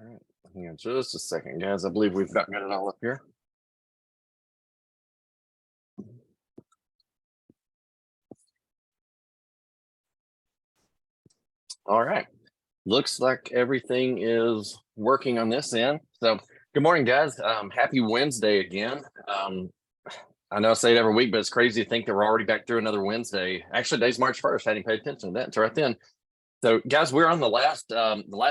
All right. Hang on just a second, guys. I believe we've got it all up here. All right. Looks like everything is working on this end. So, good morning, guys. Happy Wednesday again. I know I say it every week, but it's crazy to think that we're already back through another Wednesday. Actually, today's March 1st. I didn't pay attention to that until right then. So, guys, we're on the last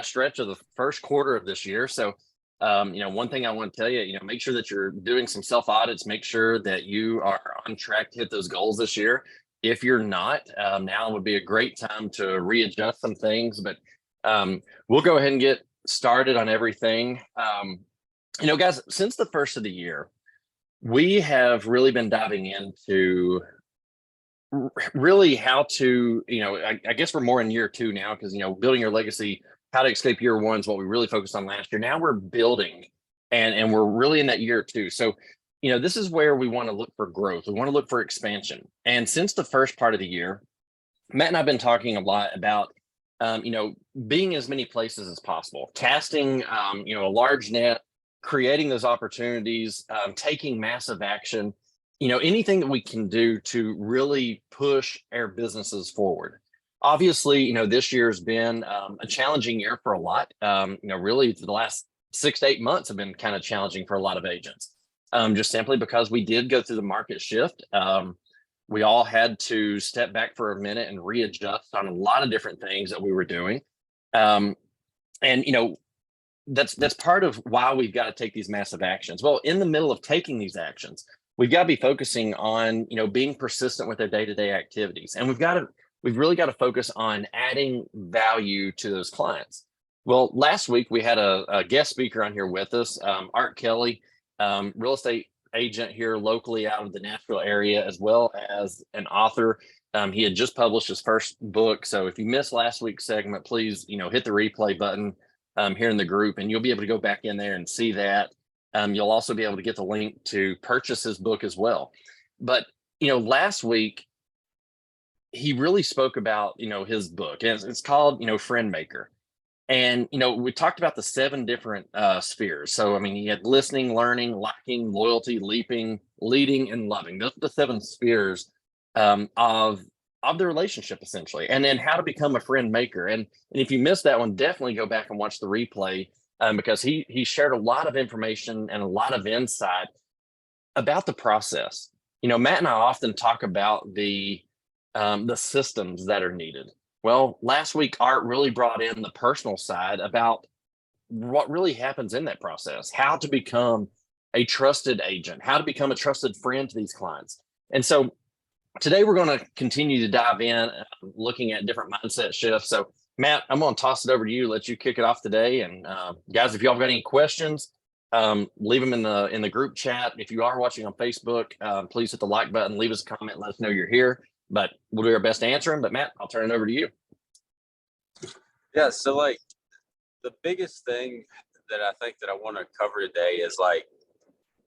stretch of the first quarter of this year. So, one thing I want to tell you, make sure that you're doing some self audits. Make sure that you are on track to hit those goals this year. If you're not, now would be a great time to readjust some things. But we'll go ahead and get started on everything. Guys, since the first of the year, we have really been diving into really how to, I guess we're more in year two now because, building your legacy, how to escape year one is what we really focused on last year. Now we're building and we're really in that year two. So, this is where we want to look for growth. We want to look for expansion. And since the first part of the year, Matt and I've been talking a lot about, being as many places as possible, casting, a large net, creating those opportunities, taking massive action, anything that we can do to really push our businesses forward. Obviously, this year has been a challenging year for a lot. Really the last 6 to 8 months have been kind of challenging for a lot of agents, just simply because we did go through the market shift. We all had to step back for a minute and readjust on a lot of different things that we were doing. And that's part of why we've got to take these massive actions. Well, in the middle of taking these actions, we've got to be focusing on, being persistent with their day-to-day activities. And we've really got to focus on adding value to those clients. Well, last week we had a guest speaker on here with us, Art Kelly, real estate agent here locally out of the Nashville area, as well as an author. He had just published his first book. So if you missed last week's segment, please, hit the replay button here in the group, and you'll be able to go back in there and see that. You'll also be able to get the link to purchase his book as well. But, last week, he really spoke about, his book. And it's called, Friend Maker. And, we talked about the 7 different spheres. So, he had listening, learning, liking, loyalty, leading, and loving. Those are the 7 spheres of the relationship, essentially. And then how to become a friend maker. And if you missed that one, definitely go back and watch the replay, because he shared a lot of information and a lot of insight about the process. Matt and I often talk about the systems that are needed. Well, last week, Art really brought in the personal side about what really happens in that process, how to become a trusted agent, how to become a trusted friend to these clients. And so today we're going to continue to dive in, looking at different mindset shifts. So Matt, I'm going to toss it over to you, let you kick it off today. And guys, if y'all got any questions, leave them in the group chat. If you are watching on Facebook, please hit the like button, leave us a comment, let us know you're here. But we'll do our best to answer them. But Matt, I'll turn it over to you. Yeah, so the biggest thing that I think that I want to cover today is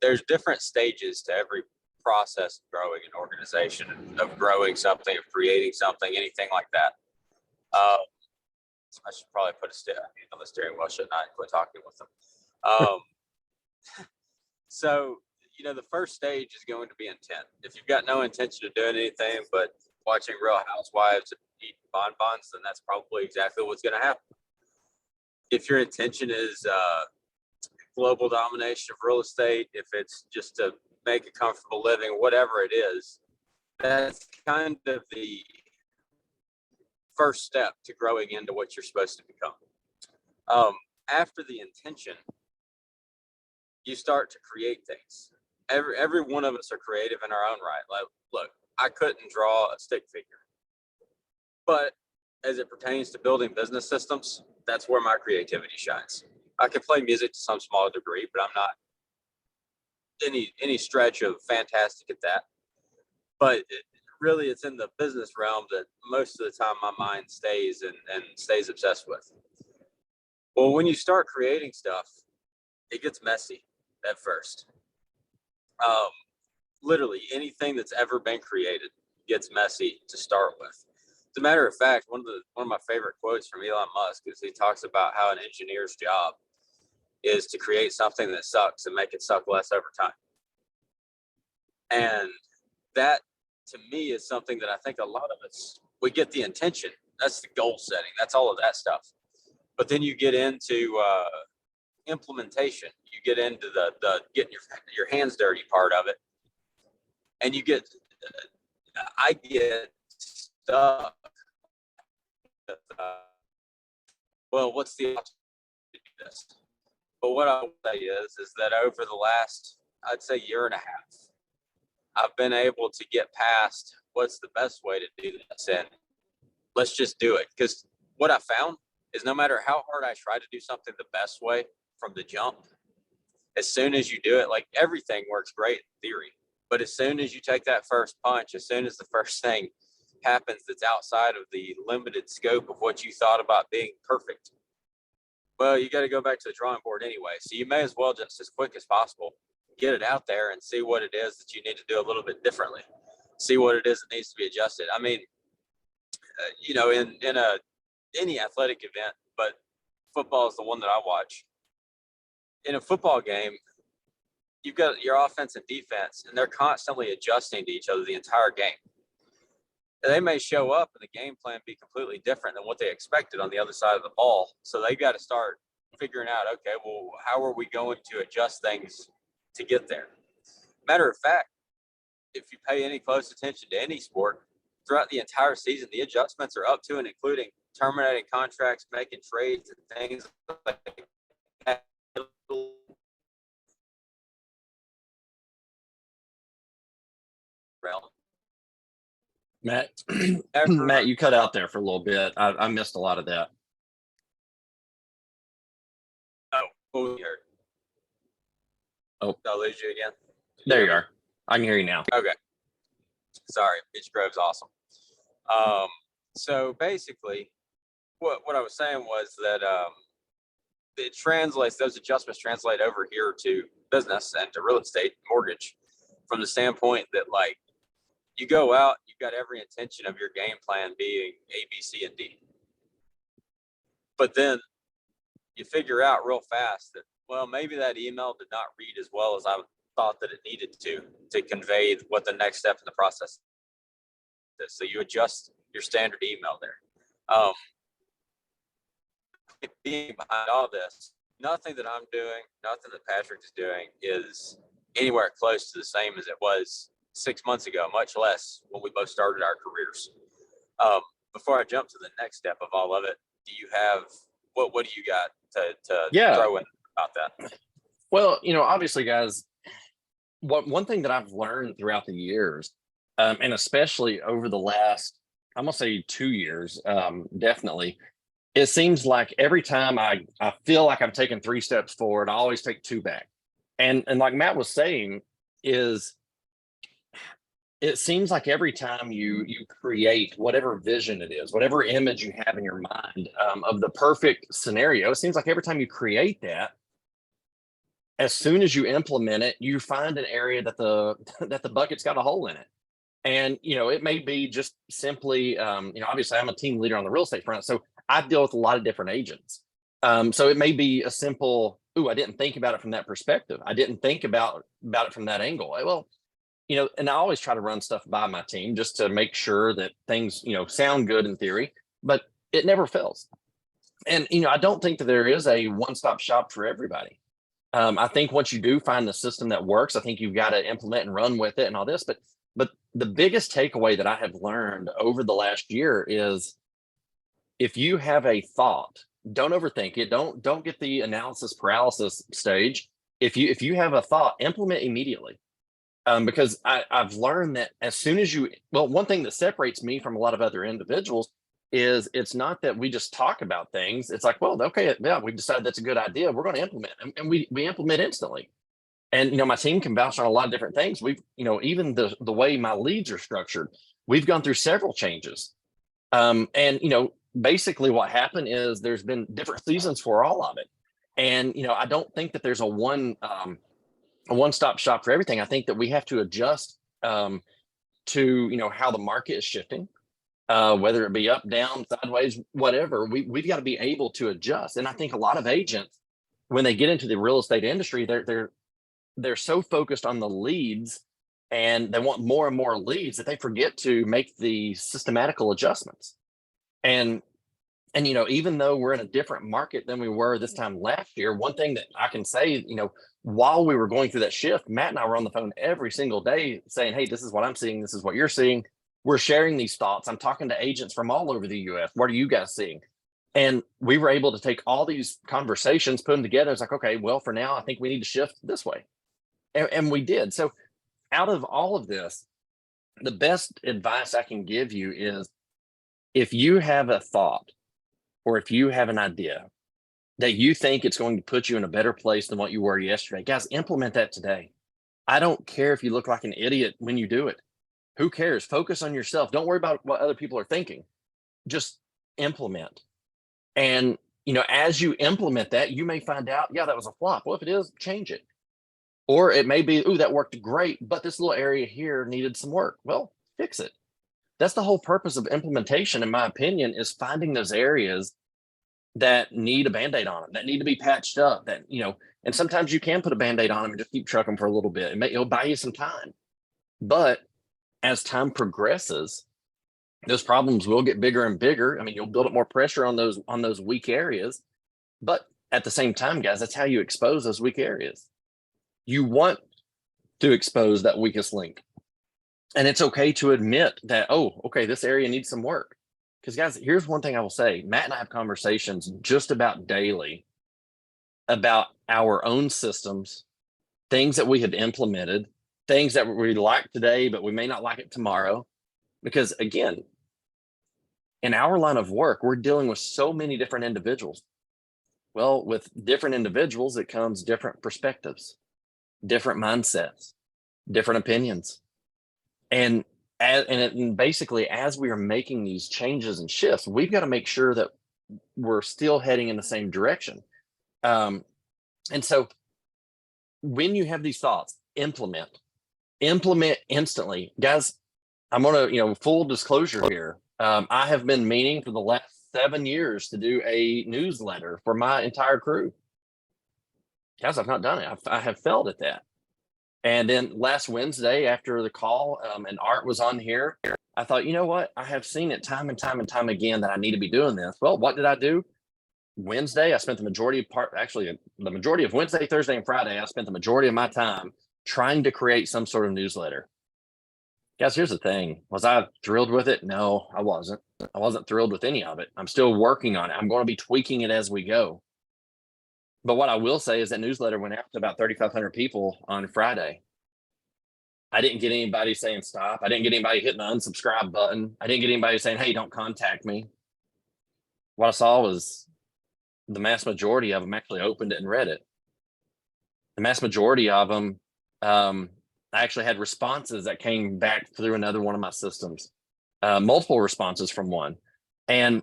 there's different stages to every process of growing an organization, of growing something, of creating something, anything like that. I should probably put a hand on the steering wheel, shouldn't I? Quit talking with them. So, the first stage is going to be intent. If you've got no intention of doing anything but watching Real Housewives and eating bonbons, then that's probably exactly what's going to happen. If your intention is global domination of real estate, if it's just to make a comfortable living, whatever it is, that's kind of the first step to growing into what you're supposed to become. After the intention, you start to create things. Every one of us are creative in our own right. Look, I couldn't draw a stick figure, but as it pertains to building business systems, that's where my creativity shines. I can play music to some small degree, but I'm not any stretch of fantastic at that. But really, it's in the business realm that most of the time my mind stays and stays obsessed with. Well, when you start creating stuff, it gets messy at first. Literally anything that's ever been created gets messy to start with. As a matter of fact, one of my favorite quotes from Elon Musk is he talks about how an engineer's job is to create something that sucks and make it suck less over time. And that, to me, is something that I think a lot of us, we get the intention. That's the goal setting. That's all of that stuff. But then you get into implementation. You get into the getting your hands dirty part of it. And you get, I get stuck with, well, what's the option to do this? But what I will say is that over the last, I'd say, year and a half, I've been able to get past what's the best way to do this, and let's just do it. Because what I found is no matter how hard I try to do something the best way from the jump, as soon as you do it, like everything works great in theory, but as soon as you take that first punch, as soon as the first thing happens that's outside of the limited scope of what you thought about being perfect, well, you got to go back to the drawing board anyway. So you may as well just as quick as possible get it out there and see what it is that you need to do a little bit differently. See what it is that needs to be adjusted. I mean, in any athletic event, but football is the one that I watch. In a football game, you've got your offense and defense, and they're constantly adjusting to each other the entire game. And they may show up and the game plan be completely different than what they expected on the other side of the ball. So they got to start figuring out, okay, well, how are we going to adjust things to get there? Matter of fact, if you pay any close attention to any sport, throughout the entire season, the adjustments are up to and including terminating contracts, making trades, and things like that. Matt, Matt, you cut out there for a little bit. I missed a lot of that. Oh, you heard. Oh, did I lose you again? There you are. I can hear you now. Okay. Sorry, Beach Grove's awesome. So basically, what I was saying was that it translates, those adjustments translate over here to business and to real estate mortgage from the standpoint that, like, you go out, you've got every intention of your game plan being A, B, C, and D. But then you figure out real fast that, well, maybe that email did not read as well as I thought that it needed to convey what the next step in the process is. So you adjust your standard email there. Being behind all this, nothing that I'm doing, nothing that Patrick is doing is anywhere close to the same as it was 6 months ago, much less when we both started our careers. Before I jump to the next step of all of it, do you have, what do you got to throw in about that? Well, obviously, guys, one thing that I've learned throughout the years, and especially over the last, I'm gonna say 2 years, definitely, it seems like every time I feel like I'm taking 3 steps forward, I always take 2 back. And like Matt was saying, is it seems like every time you create whatever vision it is, whatever image you have in your mind of the perfect scenario, it seems like every time you create that, as soon as you implement it, you find an area that the bucket's got a hole in it. And it may be just simply, obviously I'm a team leader on the real estate front, so I deal with a lot of different agents. So it may be a simple, I didn't think about it from that perspective. I didn't think about it from that angle. Well, and I always try to run stuff by my team just to make sure that things, sound good in theory, but it never fails. And, I don't think that there is a one-stop shop for everybody. I think once you do find the system that works, I think you've got to implement and run with it and all this. But the biggest takeaway that I have learned over the last year is, if you have a thought, don't overthink it. Don't get the analysis paralysis stage. If you have a thought, implement immediately. Because I've learned that as soon as one thing that separates me from a lot of other individuals is it's not that we just talk about things. It's like, well, okay, yeah, we've decided that's a good idea. We're going to implement, and we implement instantly. And, my team can bounce on a lot of different things. We've, even the way my leads are structured, we've gone through several changes. And, basically what happened is there's been different seasons for all of it. And, I don't think that there's a one-stop shop for everything. I think that we have to adjust to, how the market is shifting, whether it be up, down, sideways, whatever. We've got to be able to adjust. And I think a lot of agents, when they get into the real estate industry, they're so focused on the leads and they want more and more leads that they forget to make the systematical adjustments. And even though we're in a different market than we were this time last year, one thing that I can say, while we were going through that shift, Matt and I were on the phone every single day saying, hey, this is what I'm seeing. This is what you're seeing. We're sharing these thoughts. I'm talking to agents from all over the US. What are you guys seeing? And we were able to take all these conversations, put them together. It's like, okay, well, for now, I think we need to shift this way. And we did. So out of all of this, the best advice I can give you is if you have a thought or if you have an idea that you think it's going to put you in a better place than what you were yesterday, guys, implement that today. I don't care if you look like an idiot when you do it. Who cares? Focus on yourself. Don't worry about what other people are thinking. Just implement. And, as you implement that, you may find out, yeah, that was a flop. Well, if it is, change it. Or it may be, ooh, that worked great, but this little area here needed some work. Well, fix it. That's the whole purpose of implementation, in my opinion, is finding those areas that need a Band-Aid on them, that need to be patched up, that, and sometimes you can put a Band-Aid on them and just keep trucking for a little bit. It'll buy you some time. But as time progresses, those problems will get bigger and bigger. I mean, you'll build up more pressure on those weak areas. But at the same time, guys, that's how you expose those weak areas. You want to expose that weakest link. And it's okay to admit that, oh, okay, this area needs some work. Because guys, here's one thing I will say. Matt and I have conversations just about daily about our own systems, things that we have implemented, things that we like today, but we may not like it tomorrow. Because again, in our line of work, we're dealing with so many different individuals. Well, with different individuals, it comes different perspectives, different mindsets, different opinions. And basically, as we are making these changes and shifts, we've got to make sure that we're still heading in the same direction. And so when you have these thoughts, implement instantly. Guys, I'm going to, full disclosure here. I have been meaning for the last 7 years to do a newsletter for my entire crew. Guys, I've not done it. I have failed at that. And then last Wednesday after the call, and Art was on here, I thought, you know what? I have seen it time and time and time again that I need to be doing this. Well, what did I do? Wednesday, I spent the majority of Wednesday, Thursday, and Friday, I spent the majority of my time trying to create some sort of newsletter. Guys, here's the thing. Was I thrilled with it? No, I wasn't. I wasn't thrilled with any of it. I'm still working on it. I'm going to be tweaking it as we go. But what I will say is that newsletter went out to about 3,500 people on Friday. I didn't get anybody saying stop. I didn't get anybody hitting the unsubscribe button. I didn't get anybody saying, hey, don't contact me. What I saw was the mass majority of them actually opened it and read it. The mass majority of them, I actually had responses that came back through another one of my systems, multiple responses from one. And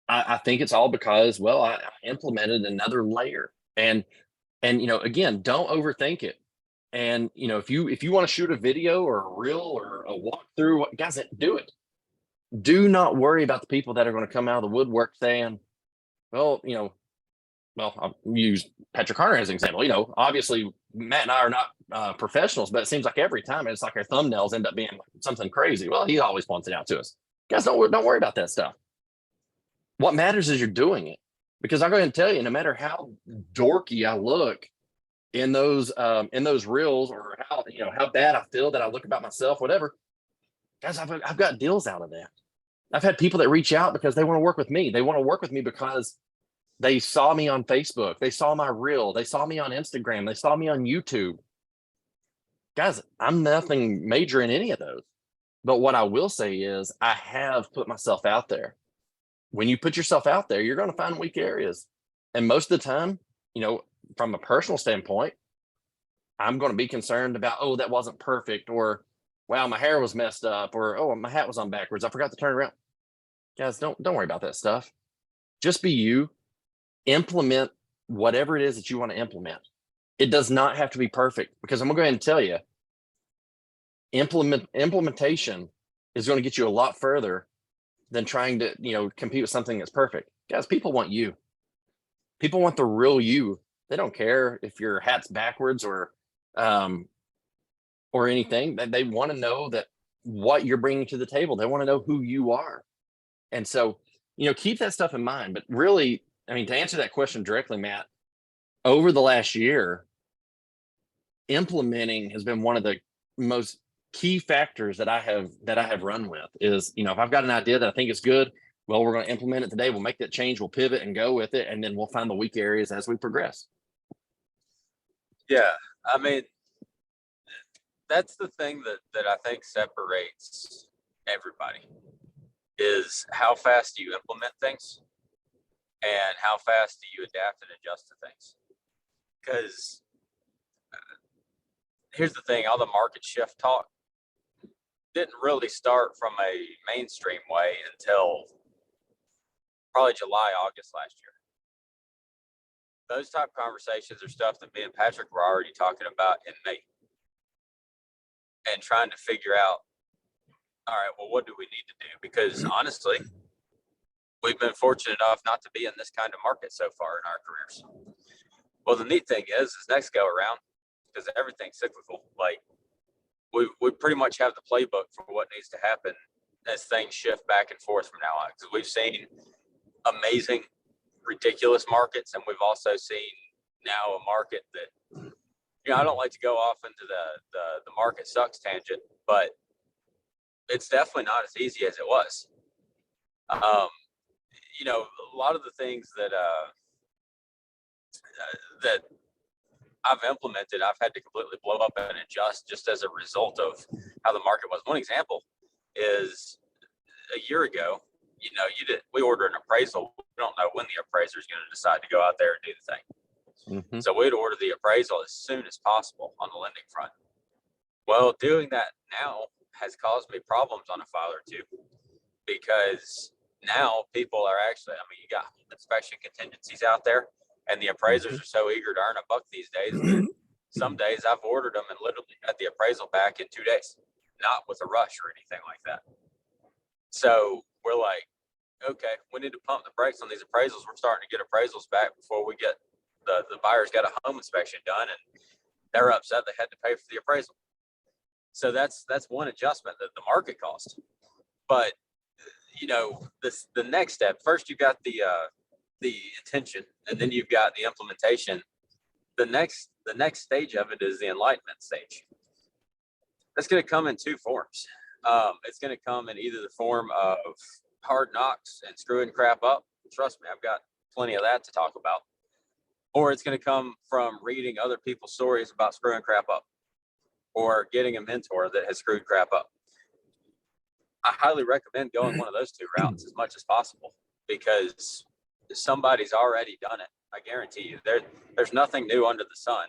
I think it's all because, well, I implemented another layer. And again, don't overthink it. And if you want to shoot a video or a reel or a walkthrough, guys, do it. Do not worry about the people that are going to come out of the woodwork saying, well, I'll use Patrick Carter as an example. Obviously Matt and I are not professionals, but it seems like every time it's like our thumbnails end up being something crazy. Well, he always points it out to us. Guys, don't worry about that stuff. What matters is you're doing it. Because I'm going to tell you, no matter how dorky I look in those reels, or how bad I feel that I look about myself, whatever, guys, I've got deals out of that. I've had people that reach out because they want to work with me. They want to work with me because they saw me on Facebook. They saw my reel. They saw me on Instagram. They saw me on YouTube. Guys, I'm nothing major in any of those. But what I will say is I have put myself out there. When you put yourself out there, you're going to find weak areas. And most of the time, from a personal standpoint, I'm going to be concerned about, oh, that wasn't perfect, or, wow, my hair was messed up, or, oh, my hat was on backwards. I forgot to turn around. Guys, don't worry about that stuff. Just be you. Implement whatever it is that you want to implement. It does not have to be perfect, because I'm going to go ahead and tell you, implementation is going to get you a lot further than trying to, compete with something that's perfect. Guys, people want you. People want the real you. They don't care if your hat's backwards um, or anything. They want to know that what you're bringing to the table. They want to know who you are. And so, keep that stuff in mind. But really, I mean, to answer that question directly, Matt, over the last year, implementing has been one of the most key factors that I have run with. Is, if I've got an idea that I think is good, well, we're going to implement it today. We'll make that change. We'll pivot and go with it, and then we'll find the weak areas as we progress. Yeah, I mean, that's the thing that I think separates everybody, is how fast do you implement things and how fast do you adapt and adjust to things. Because here's the thing, all the market shift talk didn't really start from a mainstream way until probably July, August last year. Those type of conversations are stuff that me and Patrick were already talking about in May and trying to figure out, all right, well, what do we need to do? Because honestly, we've been fortunate enough not to be in this kind of market so far in our careers. Well, the neat thing is next go around, because everything's cyclical, like we pretty much have the playbook for what needs to happen as things shift back and forth from now on. Because we've seen amazing, ridiculous markets, and we've also seen now a market that, I don't like to go off into the market sucks tangent, but it's definitely not as easy as it was. A lot of the things that I've implemented, I've had to completely blow up and adjust just as a result of how the market was. One example is a year ago, we order an appraisal. We don't know when the appraiser is going to decide to go out there and do the thing. Mm-hmm. So we'd order the appraisal as soon as possible on the lending front. Well, doing that now has caused me problems on a file or two, because now people are actually, you got inspection contingencies out there, and the appraisers are so eager to earn a buck these days that some days I've ordered them and literally had the appraisal back in 2 days, not with a rush or anything like that. So we're like, okay, we need to pump the brakes on these appraisals. We're starting to get appraisals back before we get the buyer's got a home inspection done, and they're upset they had to pay for the appraisal. So that's one adjustment that the market cost. But the next step, first you've got the intention, and then you've got the implementation. The next stage of it is the enlightenment stage. That's going to come in two forms. It's going to come in either the form of hard knocks and screwing crap up. Trust me, I've got plenty of that to talk about. Or it's going to come from reading other people's stories about screwing crap up, or getting a mentor that has screwed crap up. I highly recommend going one of those two routes as much as possible, because somebody's already done it. I guarantee you, there's nothing new under the sun.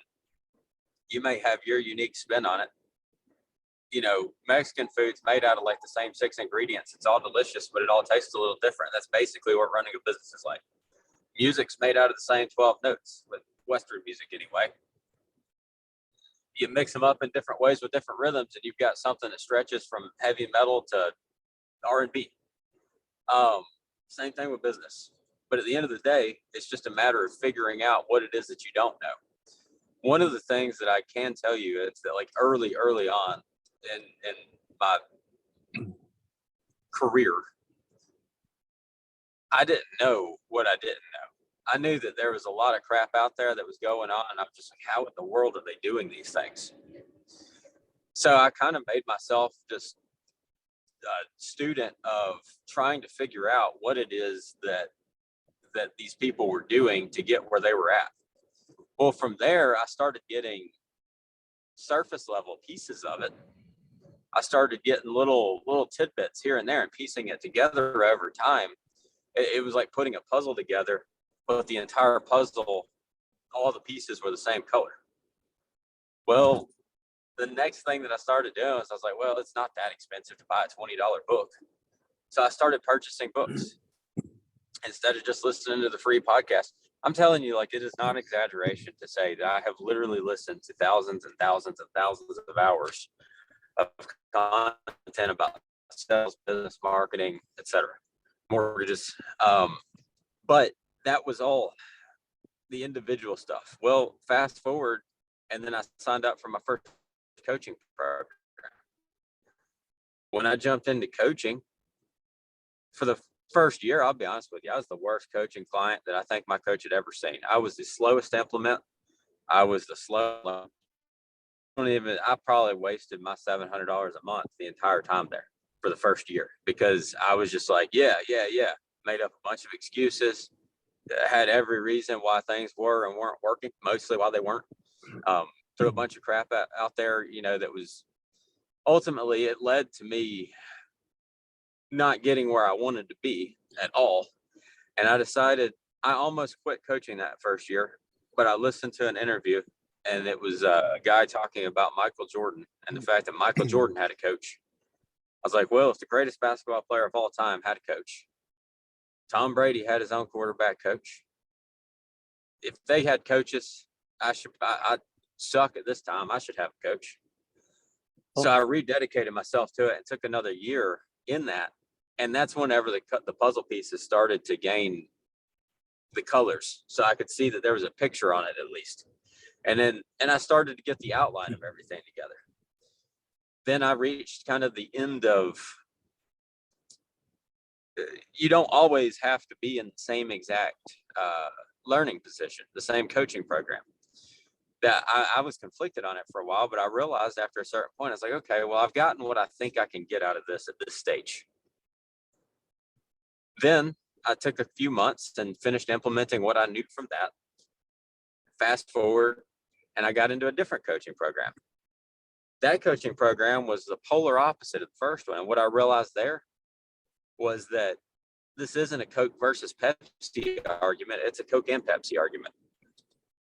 You may have your unique spin on it. Mexican food's made out of like the same 6 ingredients. It's all delicious, but it all tastes a little different. That's basically what running a business is like. Music's made out of the same 12 notes, with Western music anyway. You mix them up in different ways with different rhythms, and you've got something that stretches from heavy metal to R&B. Same thing with business. But at the end of the day, it's just a matter of figuring out what it is that you don't know. One of the things that I can tell you is that, like, early on in my career, I didn't know what I didn't know. I knew that there was a lot of crap out there that was going on, and I'm just like, how in the world are they doing these things? So I kind of made myself just a student of trying to figure out what it is that these people were doing to get where they were at. Well, from there, I started getting surface level pieces of it. I started getting little tidbits here and there and piecing it together over time. It was like putting a puzzle together, but the entire puzzle, all the pieces were the same color. Well, the next thing that I started doing is I was like, well, it's not that expensive to buy a $20 book. So I started purchasing books instead of just listening to the free podcast. I'm telling you, like, it is not an exaggeration to say that I have literally listened to thousands and thousands and thousands of hours of content about sales, business, marketing, etc., mortgages. But that was all the individual stuff. Well, fast forward, and then I signed up for my first coaching program. When I jumped into coaching, for the first year, I'll be honest with you, I was the worst coaching client that I think my coach had ever seen. I was the slowest to implement. I was the slow. I probably wasted my $700 a month the entire time there for the first year, because I was just like, yeah. Made up a bunch of excuses, had every reason why things were and weren't working, mostly why they weren't. Threw a bunch of crap out there, that was ultimately, it led to me not getting where I wanted to be at all. And I decided, I almost quit coaching that first year, but I listened to an interview, and it was a guy talking about Michael Jordan and the fact that Michael Jordan had a coach. I was like, well, if the greatest basketball player of all time had a coach, Tom Brady had his own quarterback coach. If they had coaches, I suck at this time. I should have a coach. So I rededicated myself to it and took another year in that. And that's whenever the puzzle pieces started to gain the colors. So I could see that there was a picture on it at least. And I started to get the outline of everything together. Then I reached kind of the end of, you don't always have to be in the same exact learning position, the same coaching program. That I was conflicted on it for a while, but I realized after a certain point, I was like, okay, well, I've gotten what I think I can get out of this at this stage. Then I took a few months and finished implementing what I knew from that. Fast forward, and I got into a different coaching program. That coaching program was the polar opposite of the first one. And what I realized there was that this isn't a Coke versus Pepsi argument. It's a Coke and Pepsi argument.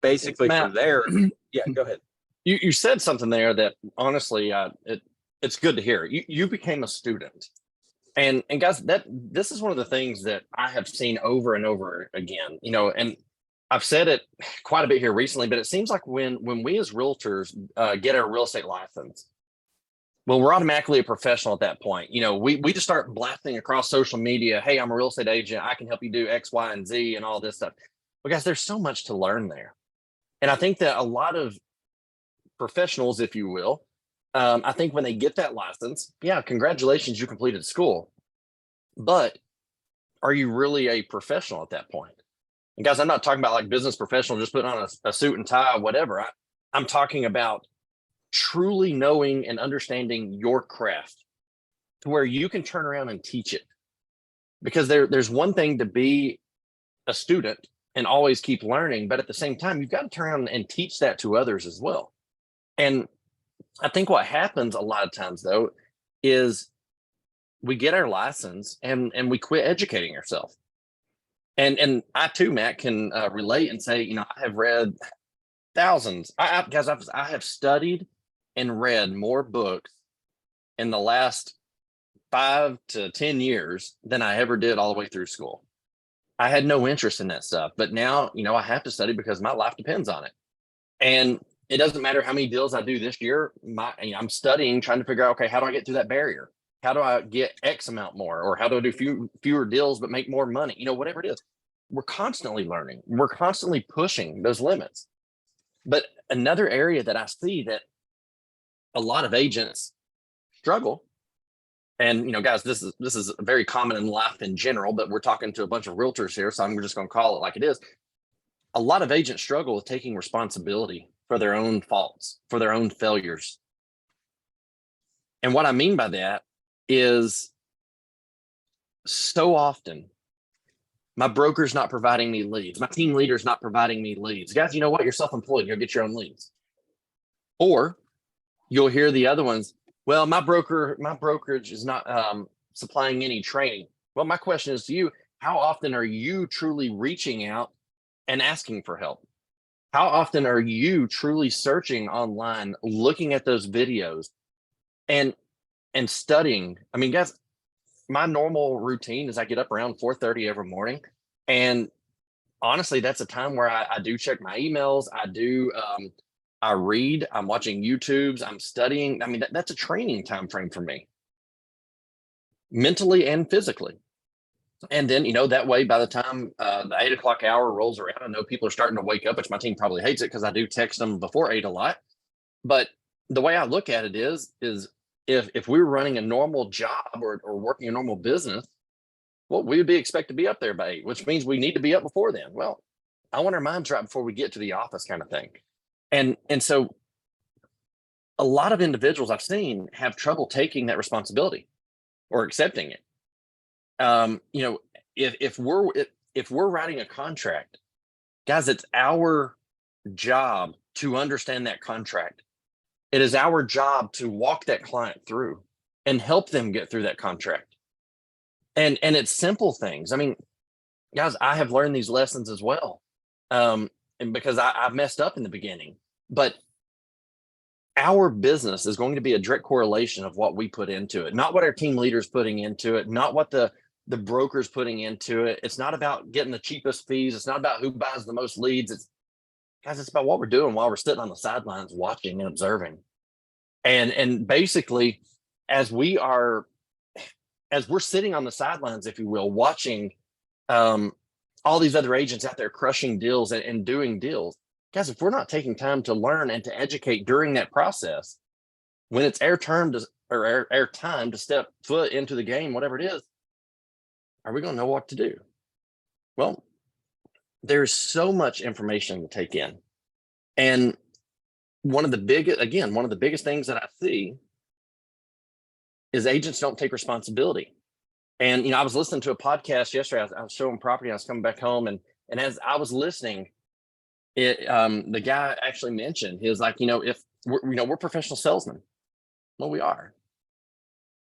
Basically, Matt, from there, yeah, go ahead. You said something there that honestly, it's good to hear. You became a student, and guys, this is one of the things that I have seen over and over again. And I've said it quite a bit here recently, but it seems like when we as realtors get our real estate license, well, we're automatically a professional at that point. We just start blasting across social media. Hey, I'm a real estate agent. I can help you do X, Y, and Z and all this stuff. But guys, there's so much to learn there. And I think that a lot of professionals, if you will, I think when they get that license, yeah, congratulations, you completed school. But are you really a professional at that point? And guys, I'm not talking about like business professional, just putting on a suit and tie, whatever. I'm talking about truly knowing and understanding your craft to where you can turn around and teach it. Because there's one thing to be a student and always keep learning, but at the same time, you've got to turn around and teach that to others as well. And I think what happens a lot of times though is we get our license and we quit educating ourselves. And I too, Matt, can relate and say, I have read thousands. I have studied and read more books in the last 5 to 10 years than I ever did all the way through school. I had no interest in that stuff, but now, I have to study because my life depends on it. And it doesn't matter how many deals I do this year. I'm studying, trying to figure out, okay, how do I get through that barrier? How do I get X amount more? Or how do I do fewer deals, but make more money? Whatever it is, we're constantly learning. We're constantly pushing those limits. But another area that I see that a lot of agents struggle, and guys, this is very common in life in general, but we're talking to a bunch of realtors here, so I'm just going to call it like it is. A lot of agents struggle with taking responsibility for their own faults, for their own failures. And what I mean by that is so often my broker's not providing me leads. My team leader's not providing me leads. Guys, you know what? You're self-employed. You'll get your own leads. Or you'll hear the other ones. Well, my brokerage is not supplying any training. Well, my question is to you, how often are you truly reaching out and asking for help? How often are you truly searching online, looking at those videos and studying? I mean, guys, my normal routine is I get up around 4:30 every morning. And honestly, that's a time where I do check my emails. I read, I'm watching YouTubes, I'm studying. I mean, that's a training time frame for me, mentally and physically. And then, that way, by the time the 8 o'clock hour rolls around, I know people are starting to wake up, which my team probably hates it because I do text them before 8 a lot. But the way I look at it is if we were running a normal job or working a normal business, well, we would be expected to be up there by 8, which means we need to be up before then. Well, I want our minds right before we get to the office, kind of thing. And so a lot of individuals I've seen have trouble taking that responsibility or accepting it. You know, if we're writing a contract, guys, it's our job to understand that contract. It is our job to walk that client through and help them get through that contract. And it's simple things. I mean, guys, I have learned these lessons as well. And because I messed up in the beginning, but our business is going to be a direct correlation of what we put into it, not what our team leaders putting into it, not what the brokers putting into it. It's not about getting the cheapest fees. It's not about who buys the most leads. It's about what we're doing while we're sitting on the sidelines watching and observing. And basically, as we are as we're sitting on the sidelines, if you will, watching all these other agents out there crushing deals and doing deals, guys, if we're not taking time to learn and to educate during that process, when it's our turn to or our time to step foot into the game, whatever it is, are we going to know what to do? Well, there's so much information to take in. And one of the biggest things that I see is agents don't take responsibility. And I was listening to a podcast yesterday. I was showing property. I was coming back home, and as I was listening, the guy actually mentioned, he was like, if we're professional salesmen, well, we are.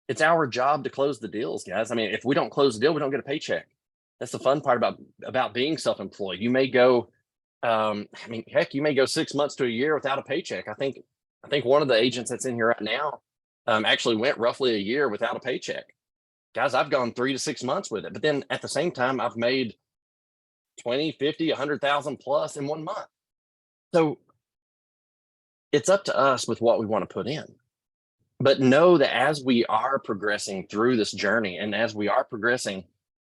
It's our job to close the deals, guys. I mean, if we don't close the deal, we don't get a paycheck. That's the fun part about being self-employed. You may go, heck, you may go 6 months to a year without a paycheck. I think one of the agents that's in here right now actually went roughly a year without a paycheck. Guys, I've gone 3 to 6 months with it, but then at the same time, I've made 20, 50, 100,000 plus in 1 month. So it's up to us with what we want to put in. But know that as we are progressing through this journey, and as we are progressing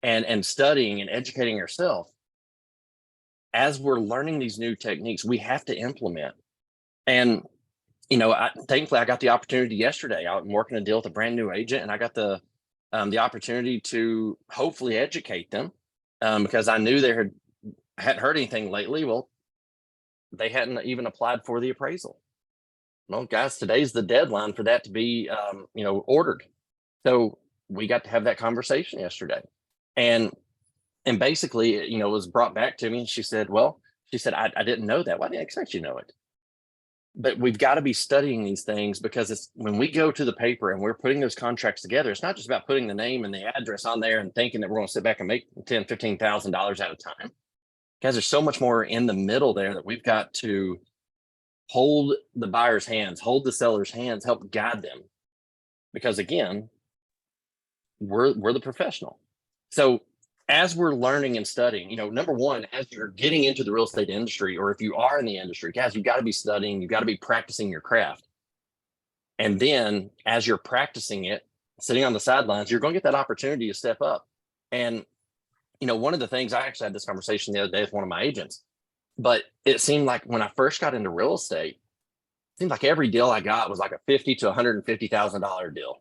and studying and educating ourselves, as we're learning these new techniques, we have to implement. And thankfully, I got the opportunity yesterday. I'm working a deal with a brand new agent, and I got the opportunity to hopefully educate them because I knew they hadn't heard anything lately. Well, they hadn't even applied for the appraisal. Well, guys, today's the deadline for that to be ordered. So we got to have that conversation yesterday, and basically, it was brought back to me. She said, I didn't know that. Why didn't I expect you to know it? But we've got to be studying these things, because it's when we go to the paper and we're putting those contracts together, it's not just about putting the name and the address on there and thinking that we're going to sit back and make $10,000, $15,000 at a time. Guys, there's so much more in the middle there that we've got to hold the buyer's hands, hold the seller's hands, help guide them. Because again, we're the professional. So as we're learning and studying, number one, as you're getting into the real estate industry, or if you are in the industry, guys, you've got to be studying, you've got to be practicing your craft. And then as you're practicing it, sitting on the sidelines, you're going to get that opportunity to step up. And, one of the things, I actually had this conversation the other day with one of my agents, but it seemed like when I first got into real estate, it seemed like every deal I got was like a $50,000 to $150,000 deal.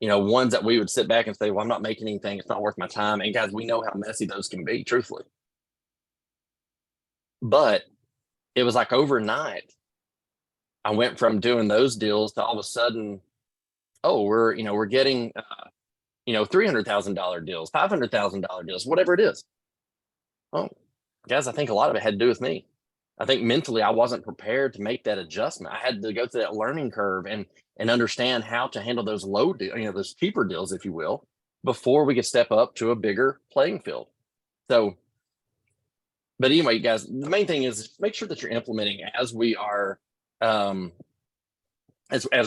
Ones that we would sit back and say, well, I'm not making anything. It's not worth my time. And guys, we know how messy those can be, truthfully. But it was like overnight, I went from doing those deals to all of a sudden, we're getting, $300,000 deals, $500,000 deals, whatever it is. Oh, guys, I think a lot of it had to do with me. I think mentally I wasn't prepared to make that adjustment. I had to go through that learning curve and understand how to handle those low deals, those cheaper deals, if you will, before we could step up to a bigger playing field. So, but anyway, guys, the main thing is make sure that you're implementing as we are, as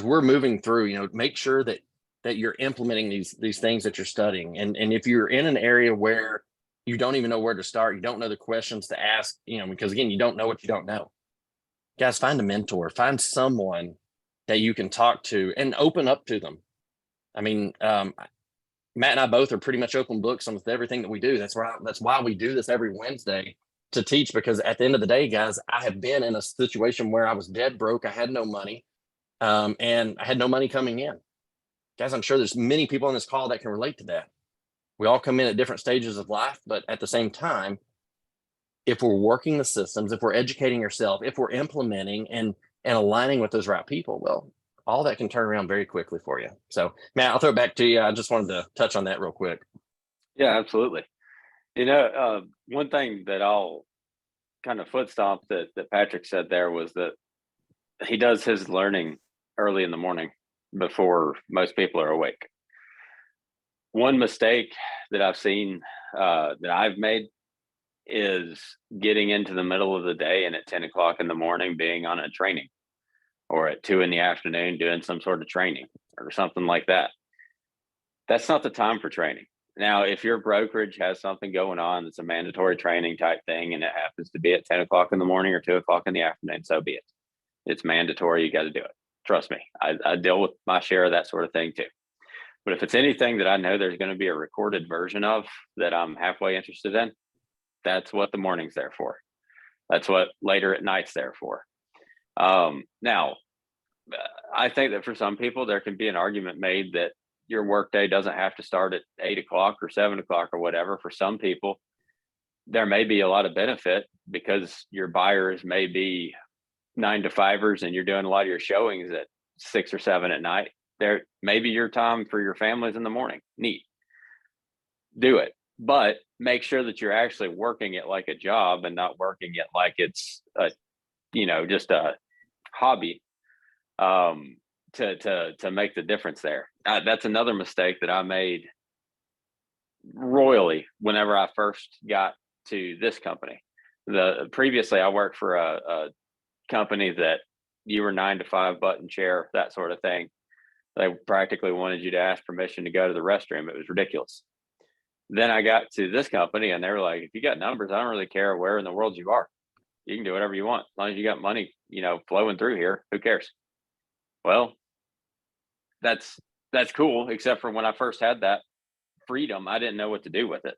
we're moving through. Make sure that you're implementing these things that you're studying. And if you're in an area where you don't even know where to start, you don't know the questions to ask, because again, you don't know what you don't know. Guys, find a mentor, find someone that you can talk to and open up to them. I mean, Matt and I both are pretty much open books on everything that we do. That's why we do this every Wednesday to teach, because at the end of the day, guys, I have been in a situation where I was dead broke. I had no money, and I had no money coming in. Guys, I'm sure there's many people on this call that can relate to that. We all come in at different stages of life, but at the same time, if we're working the systems, if we're educating ourselves, if we're implementing and aligning with those right people, well, all that can turn around very quickly for you. So, Matt, I'll throw it back to you. I just wanted to touch on that real quick. Yeah, absolutely. One thing that I'll kind of foot stomp that Patrick said there was that he does his learning early in the morning before most people are awake. One mistake that I've seen that I've made is getting into the middle of the day and at 10 o'clock in the morning being on a training, or at 2 in the afternoon doing some sort of training or something like that. That's not the time for training. Now, if your brokerage has something going on that's a mandatory training type thing and it happens to be at 10 o'clock in the morning or 2 o'clock in the afternoon, so be it. It's mandatory. You got to do it. Trust me. I deal with my share of that sort of thing too. But if it's anything that I know there's going to be a recorded version of that I'm halfway interested in, that's what the morning's there for. That's what later at night's there for. Now, I think that for some people, there can be an argument made that your workday doesn't have to start at 8 o'clock or 7 o'clock or whatever. For some people, there may be a lot of benefit because your buyers may be 9 to 5ers and you're doing a lot of your showings at 6 or 7 at night. There maybe your time for your families in the morning. Neat. Do it. But make sure that you're actually working it like a job and not working it like it's just a hobby to make the difference there. That's another mistake that I made royally whenever I first got to this company. Previously I worked for a company that you were 9 to 5 button chair, that sort of thing. They practically wanted you to ask permission to go to the restroom. It was ridiculous. Then I got to this company and they were like, if you got numbers, I don't really care where in the world you are. You can do whatever you want. As long as you got money, flowing through here, who cares? Well, that's cool. Except for when I first had that freedom, I didn't know what to do with it.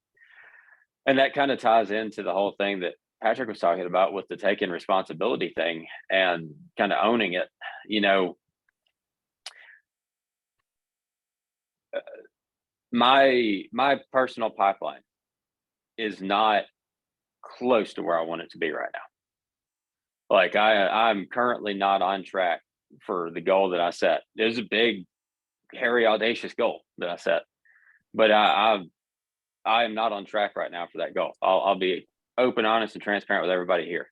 And that kind of ties into the whole thing that Patrick was talking about with the taking responsibility thing and kind of owning it. My personal pipeline is not close to where I want it to be right now. Like I'm currently not on track for the goal that I set. It was a big, hairy, audacious goal that I set, but I am not on track right now for that goal. I'll be open, honest, and transparent with everybody here.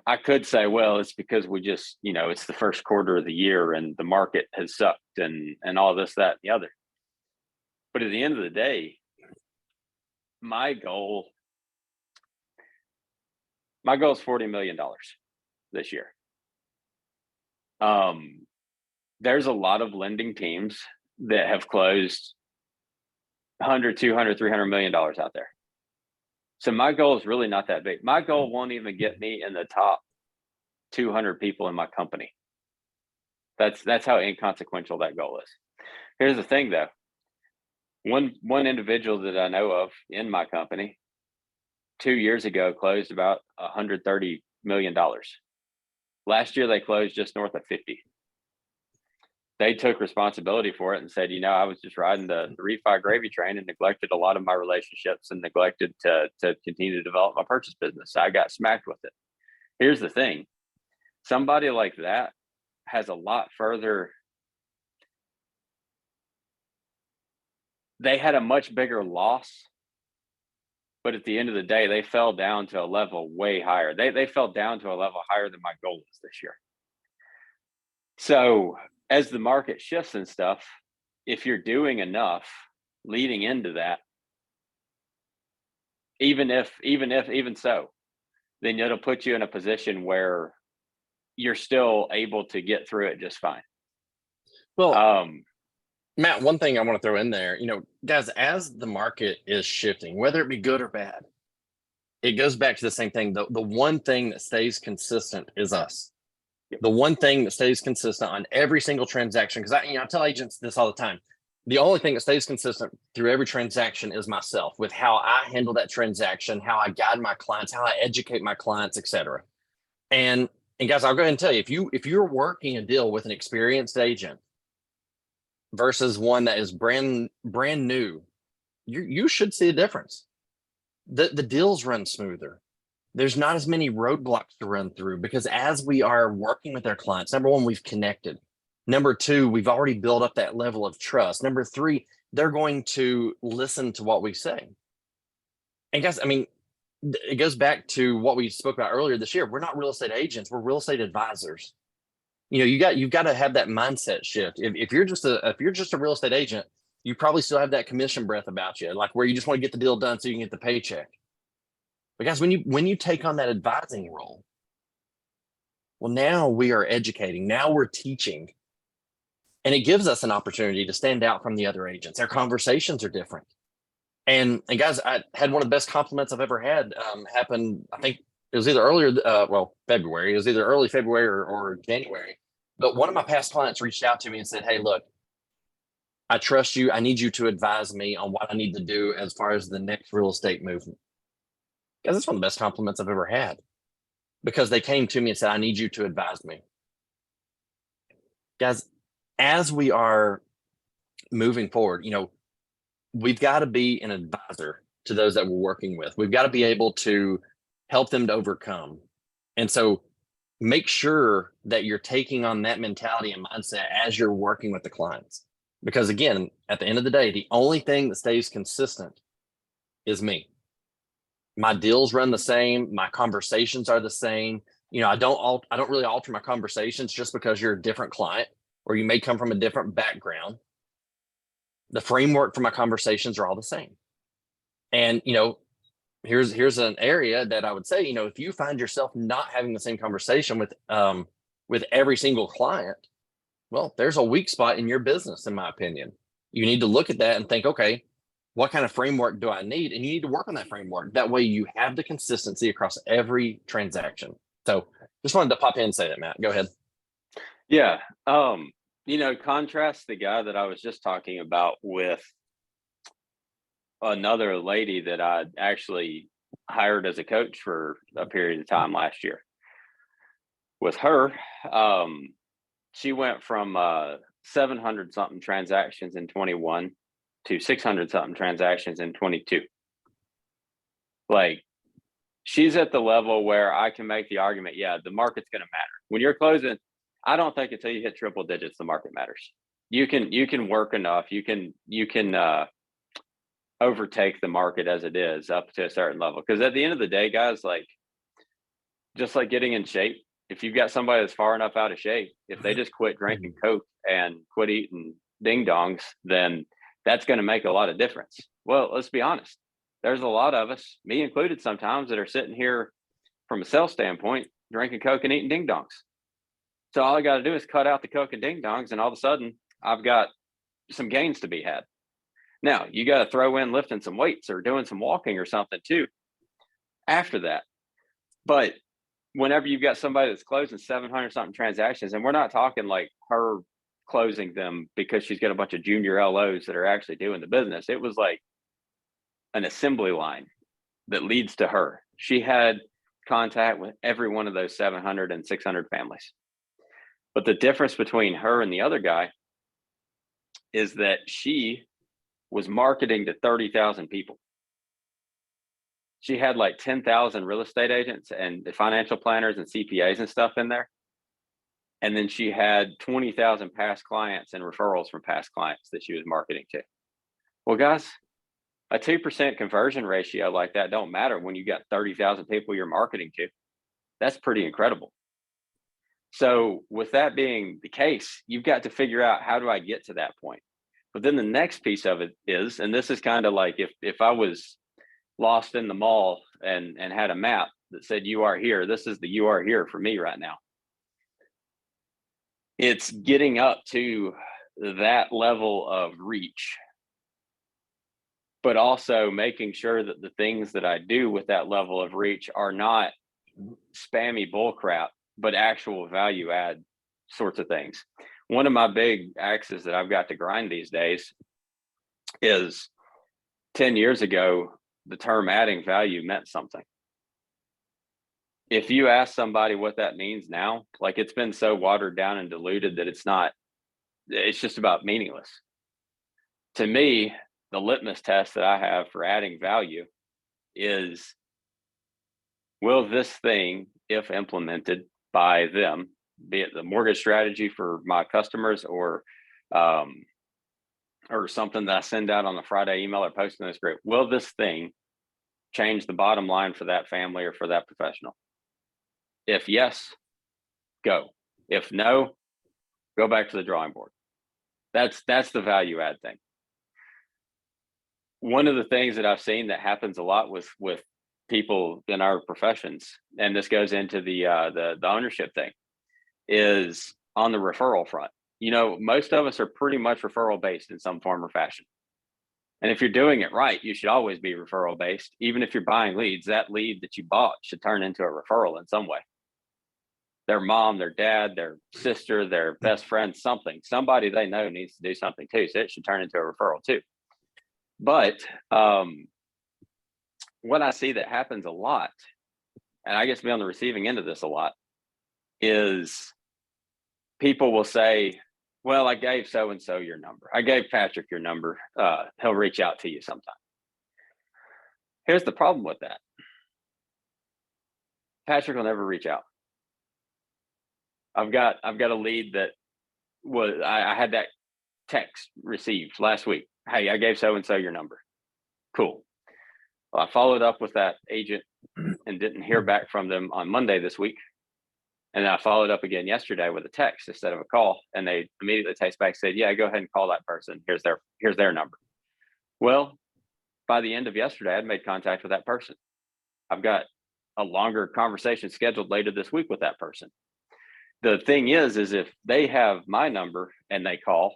I could say, well, it's because we just, it's the first quarter of the year and the market has sucked and all this, that, and the other. But at the end of the day, my goal is $40 million this year. There's a lot of lending teams that have closed 100, 200, $300 million out there. So my goal is really not that big. My goal won't even get me in the top 200 people in my company. That's how inconsequential that goal is. Here's the thing though. One individual that I know of in my company 2 years ago closed about $130 million. Last year they closed just north of 50. They took responsibility for it and said, I was just riding the refi gravy train and neglected a lot of my relationships and neglected to continue to develop my purchase business. I got smacked with it. Here's the thing. Somebody like that has a lot further. They had a much bigger loss, but at the end of the day, they fell down to a level way higher. They fell down to a level higher than my goal is this year. So as the market shifts and stuff, if you're doing enough leading into that, even so, then it'll put you in a position where you're still able to get through it just fine. Well, Matt, one thing I want to throw in there, guys, as the market is shifting, whether it be good or bad, it goes back to the same thing. The one thing that stays consistent is us. Yep. The one thing that stays consistent on every single transaction, because I tell agents this all the time. The only thing that stays consistent through every transaction is myself, with how I handle that transaction, how I guide my clients, how I educate my clients, etc. And guys, I'll go ahead and tell you, if you're working a deal with an experienced agent versus one that is brand new, you should see a difference. The deals run smoother. There's not as many roadblocks to run through, because as we are working with our clients, number one, we've connected. Number two, we've already built up that level of trust. Number three, they're going to listen to what we say. And guys, I mean, it goes back to what we spoke about earlier this year. We're not real estate agents, we're real estate advisors. You know, you've got to have that mindset shift. If you're just a real estate agent, you probably still have that commission breath about you, like where you just want to get the deal done so you can get the paycheck. But guys, when you take on that advising role, well, now we are educating, now we're teaching, and it gives us an opportunity to stand out from the other agents. Our conversations are different. And guys, I had one of the best compliments I've ever had happen. I think it was either February. It was either early February or January. But one of my past clients reached out to me and said, "Hey, look, I trust you. I need you to advise me on what I need to do as far as the next real estate movement." Guys, that's one of the best compliments I've ever had, because they came to me and said, "I need you to advise me." Guys, as we are moving forward, you know, we've got to be an advisor to those that we're working with. We've got to be able to help them to overcome. And so make sure that you're taking on that mentality and mindset as you're working with the clients. Because again, at the end of the day, the only thing that stays consistent is me. My deals run the same. My conversations are the same. You know, I don't really alter my conversations just because you're a different client or you may come from a different background. The framework for my conversations are all the same. And, you know, here's an area that I would say, you know, if you find yourself not having the same conversation with every single client, well, there's a weak spot in your business, in my opinion. You need to look at that and think, okay, what kind of framework do I need? And you need to work on that framework. That way you have the consistency across every transaction. So just wanted to pop in and say that, Matt. Go ahead. Yeah. You know, contrast the guy that I was just talking about with another lady that I actually hired as a coach for a period of time last year. With her, she went from 700 something transactions in 21 to 600 something transactions in 22. Like, she's at the level where I can make the argument, yeah, the market's going to matter. When you're closing, I don't think until you hit triple digits, the market matters. You can work enough. You can overtake the market as it is up to a certain level. Because at the end of the day, guys, like, just like getting in shape, if you've got somebody that's far enough out of shape, if they just quit drinking Coke and quit eating ding dongs, then that's going to make a lot of difference. Well, let's be honest. There's a lot of us, me included sometimes, that are sitting here from a sales standpoint, drinking Coke and eating ding dongs. So all I got to do is cut out the Coke and ding dongs, and all of a sudden I've got some gains to be had. Now you got to throw in lifting some weights or doing some walking or something too after that. But whenever you've got somebody that's closing 700 something transactions, and we're not talking like her closing them because she's got a bunch of junior LOs that are actually doing the business. It was like an assembly line that leads to her. She had contact with every one of those 700 and 600 families. But the difference between her and the other guy is that she was marketing to 30,000 people. She had like 10,000 real estate agents and financial planners and CPAs and stuff in there. And then she had 20,000 past clients and referrals from past clients that she was marketing to. Well, guys, a 2% conversion ratio like that don't matter when you got 30,000 people you're marketing to. That's pretty incredible. So with that being the case, you've got to figure out, how do I get to that point? But then the next piece of it is, and this is kind of like if I was lost in the mall and had a map that said you are here, this is the you are here for me right now. It's getting up to that level of reach, but also making sure that the things that I do with that level of reach are not spammy bullcrap, but actual value add sorts of things. One of my big axes that I've got to grind these days is 10 years ago, the term adding value meant something. If you ask somebody what that means now, like it's been so watered down and diluted that it's just about meaningless. To me, the litmus test that I have for adding value is, will this thing, if implemented by them, be it the mortgage strategy for my customers or something that I send out on the Friday email or post in this group, will this thing change the bottom line for that family or for that professional? If yes, go. If no, go back to the drawing board. That's the value add thing. One of the things that I've seen that happens a lot with people in our professions, and this goes into the ownership thing, is on the referral front. You know, most of us are pretty much referral based in some form or fashion. And if you're doing it right, you should always be referral based. Even if you're buying leads, that lead that you bought should turn into a referral in some way. Their mom, their dad, their sister, their best friend, somebody they know needs to do something too. So it should turn into a referral too. But what I see that happens a lot, and I guess be on the receiving end of this a lot, is people will say, well, I gave so-and-so your number. I gave Patrick your number. He'll reach out to you sometime. Here's the problem with that. Patrick will never reach out. I've got a lead that was, I had that text received last week. Hey, I gave so-and-so your number. Cool. Well, I followed up with that agent and didn't hear back from them on Monday this week. And then I followed up again yesterday with a text instead of a call. And they immediately text back, said, yeah, go ahead and call that person. Here's their number. Well, by the end of yesterday, I'd made contact with that person. I've got a longer conversation scheduled later this week with that person. The thing is if they have my number and they call,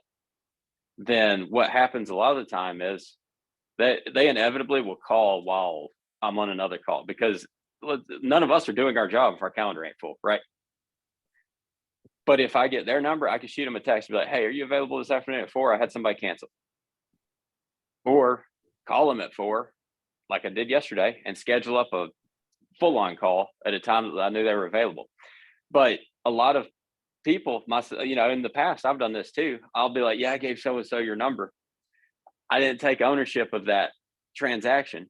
then what happens a lot of the time is that they inevitably will call while I'm on another call, because none of us are doing our job if our calendar ain't full, right? But if I get their number, I can shoot them a text and be like, hey, are you available this afternoon at 4? I had somebody cancel. Or call them at 4, like I did yesterday, and schedule up a full-on call at a time that I knew they were available. But a lot of people, in the past, I've done this too. I'll be like, yeah, I gave so-and-so your number. I didn't take ownership of that transaction.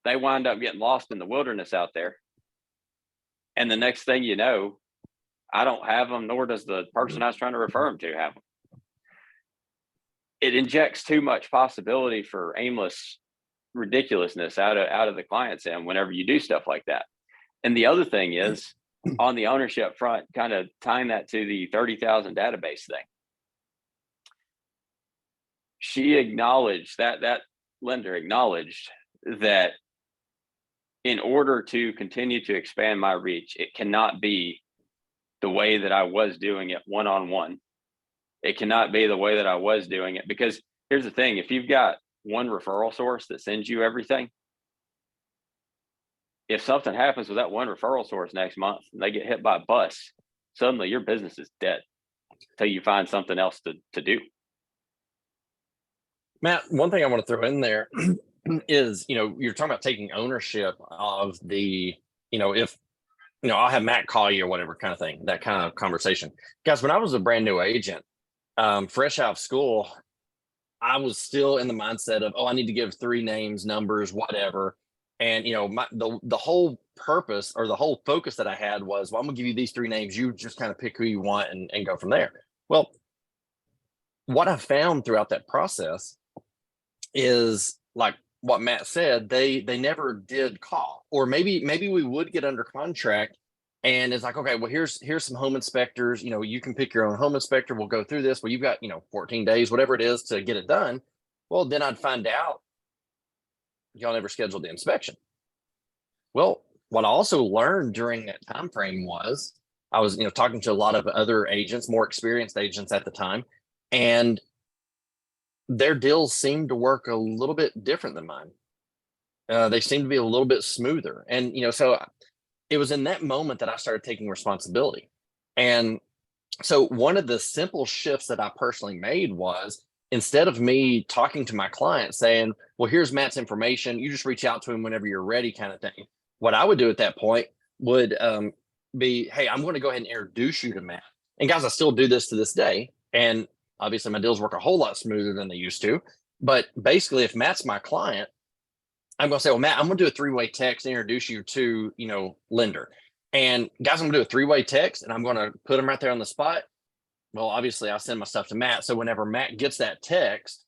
They wind up getting lost in the wilderness out there. And the next thing you know, I don't have them, nor does the person I was trying to refer them to have them. It injects too much possibility for aimless ridiculousness out of the client's end whenever you do stuff like that. And the other thing is, on the ownership front, kind of tying that to the 30,000 database thing. She acknowledged that lender acknowledged that in order to continue to expand my reach, it cannot be the way that I was doing it one-on-one. It cannot be the way that I was doing it, because here's the thing. If you've got one referral source that sends you everything, if something happens with that one referral source next month and they get hit by a bus, suddenly your business is dead until you find something else to do. Matt, one thing I want to throw in there is, you're talking about taking ownership of the, if, I'll have Matt call you or whatever kind of thing, that kind of conversation. Guys, when I was a brand new agent, fresh out of school, I was still in the mindset of, I need to give 3 names, numbers, whatever. And, the whole purpose or the whole focus that I had was, well, I'm gonna give you these 3 names. You just kind of pick who you want and go from there. Well, what I found throughout that process is, like what Matt said, they never did call, or maybe we would get under contract and it's like, okay, well, here's some home inspectors, you can pick your own home inspector. We'll go through this. Well, you've got, 14 days, whatever it is, to get it done. Well, then I'd find out y'all never scheduled the inspection. Well, what I also learned during that time frame was I was, talking to a lot of other agents, more experienced agents at the time, and their deals seemed to work a little bit different than mine. They seemed to be a little bit smoother. And, so it was in that moment that I started taking responsibility. And so one of the simple shifts that I personally made was, instead of me talking to my client saying, well, here's Matt's information, you just reach out to him whenever you're ready, kind of thing. What I would do at that point would be, hey, I'm going to go ahead and introduce you to Matt. And guys, I still do this to this day. And obviously my deals work a whole lot smoother than they used to. But basically, if Matt's my client, I'm going to say, well, Matt, I'm going to do a 3-way text and introduce you to, lender. And guys, I'm going to do a 3-way text and I'm going to put them right there on the spot. Well, obviously I'll send my stuff to Matt. So whenever Matt gets that text,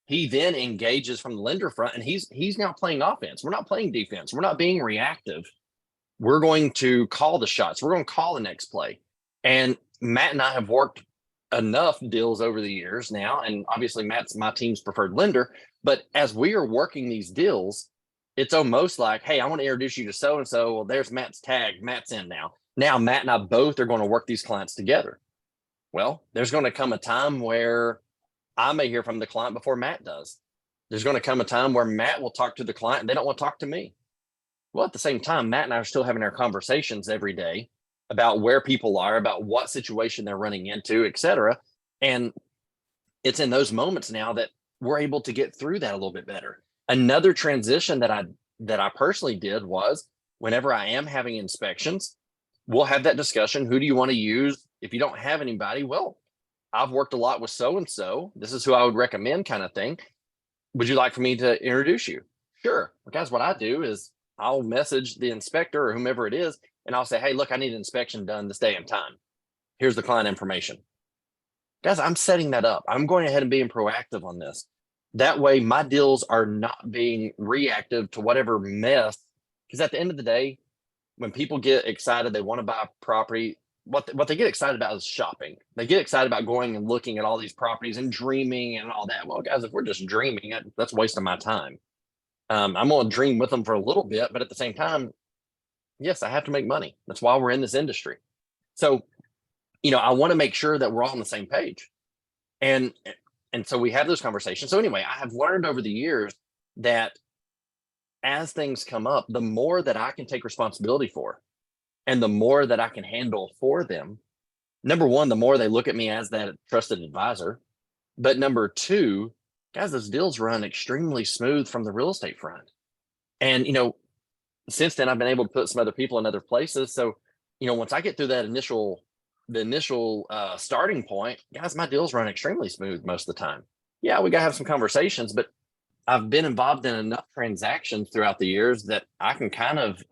he then engages from the lender front and he's now playing offense. We're not playing defense. We're not being reactive. We're going to call the shots. We're going to call the next play. And Matt and I have worked enough deals over the years now. And obviously Matt's my team's preferred lender. But as we are working these deals, it's almost like, hey, I want to introduce you to so-and-so. Well, there's Matt's tag. Matt's in now. Now Matt and I both are going to work these clients together. Well, there's going to come a time where I may hear from the client before Matt does. There's going to come a time where Matt will talk to the client and they don't want to talk to me. Well, at the same time, Matt and I are still having our conversations every day about where people are, about what situation they're running into, et cetera. And it's in those moments now that we're able to get through that a little bit better. Another transition that I personally did was whenever I am having inspections, we'll have that discussion. Who do you want to use? If you don't have anybody, well, I've worked a lot with so-and-so. This is who I would recommend, kind of thing. Would you like for me to introduce you? Sure. Well, guys, what I do is I'll message the inspector or whomever it is, and I'll say, hey, look, I need an inspection done this day and time. Here's the client information. Guys, I'm setting that up. I'm going ahead and being proactive on this. That way, my deals are not being reactive to whatever mess. Because at the end of the day, when people get excited, they want to buy a property. What they get excited about is shopping. They get excited about going and looking at all these properties and dreaming and all that. Well, guys, if we're just dreaming, that's wasting my time. I'm going to dream with them for a little bit, but at the same time, yes, I have to make money. That's why we're in this industry. So, I want to make sure that we're all on the same page. And so we have those conversations. So anyway, I have learned over the years that as things come up, the more that I can take responsibility for and the more that I can handle for them, number one, the more they look at me as that trusted advisor. But number two, guys, those deals run extremely smooth from the real estate front. And, since then I've been able to put some other people in other places. So, once I get through that the initial starting point, guys, my deals run extremely smooth most of the time. Yeah, we got to have some conversations, but I've been involved in enough transactions throughout the years that I can kind of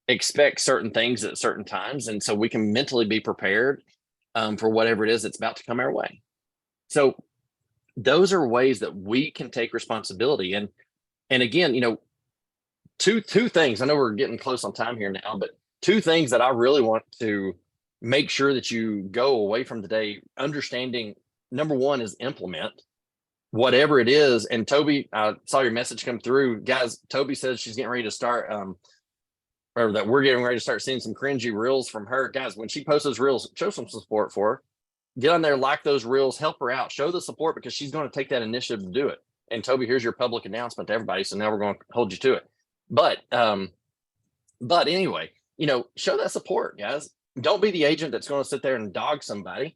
expect certain things at certain times. And so we can mentally be prepared for whatever it is that's about to come our way. So those are ways that we can take responsibility. And again, two things. I know we're getting close on time here now, but two things that I really want to make sure that you go away from today understanding. Number one is implement whatever it is. And Toby, I saw your message come through. Guys, Toby says she's getting ready to start or that we're getting ready to start seeing some cringy reels from her. Guys, when she posts those reels, show some support for her. Get on there, like those reels, help her out, show the support because she's going to take that initiative to do it. And Toby, here's your public announcement to everybody. So now we're going to hold you to it. But anyway, show that support, guys. Don't be the agent that's going to sit there and dog somebody.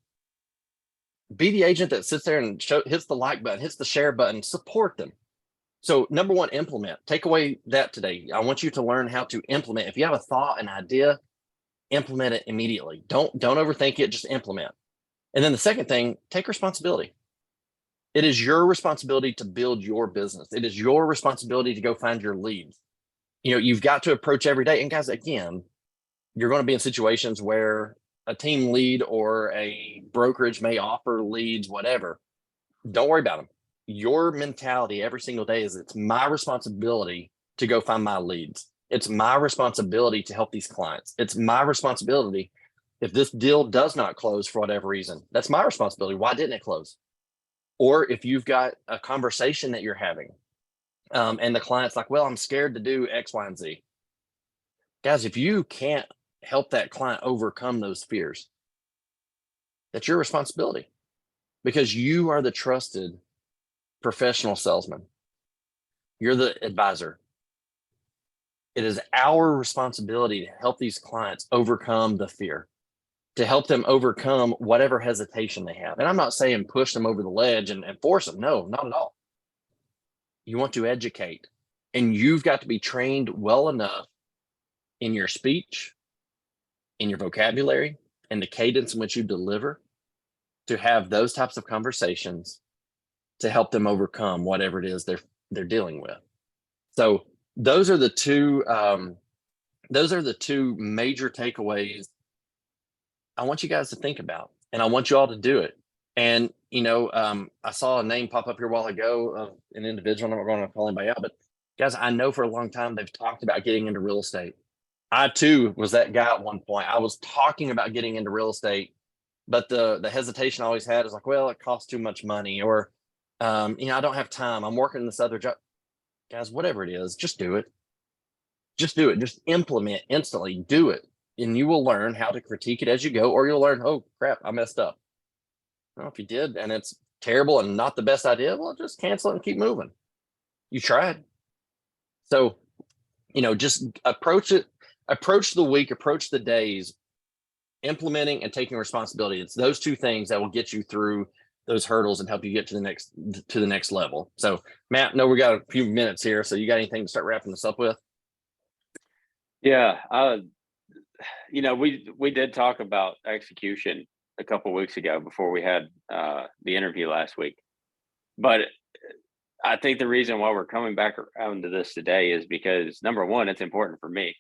Be the agent that sits there and hits the like button, hits the share button, support them. So number one, implement. Take away that today. I want you to learn how to implement. If you have a thought, an idea, implement it immediately. Don't overthink it, just implement. And then the second thing, take responsibility. It is your responsibility to build your business. It is your responsibility to go find your leads. You've got to approach every day. And guys, again, you're going to be in situations where a team lead or a brokerage may offer leads, whatever. Don't worry about them. Your mentality every single day is it's my responsibility to go find my leads. It's my responsibility to help these clients. It's my responsibility. If this deal does not close for whatever reason, that's my responsibility. Why didn't it close? Or if you've got a conversation that you're having and the client's like, well, I'm scared to do X, Y, and Z. Guys, if you can't help that client overcome those fears, that's your responsibility because you are the trusted professional salesman. You're the advisor. It is our responsibility to help these clients overcome the fear. to help them overcome whatever hesitation they have. And I'm not saying push them over the ledge and force them. No, not at all. You want to educate, and you've got to be trained well enough in your speech, in your vocabulary, and the cadence in which you deliver to have those types of conversations to help them overcome whatever it is they're dealing with. So those are the two major takeaways I want you guys to think about, and I want you all to do it. And I saw a name pop up here a while ago of an individual. I'm not going to call anybody out, but guys, I know for a long time they've talked about getting into real estate. I too was that guy at one point. I was talking about getting into real estate, but the hesitation I always had is like, well, it costs too much money, or I don't have time. I'm working this other job. Guys, whatever it is, just do it. Just do it. Just implement instantly. Do it. And you will learn how to critique it as you go, or you'll learn, oh crap, I messed up. Well, if you did and it's terrible and not the best idea, well, just cancel it and keep moving. You tried. So, just approach it, approach the week, approach the days, implementing and taking responsibility. It's those two things that will get you through those hurdles and help you get to the next level. So, Matt, no, we got a few minutes here. So you got anything to start wrapping this up with? Yeah. We did talk about execution a couple of weeks ago before we had the interview last week. But I think the reason why we're coming back around to this today is because, number one, it's important for me.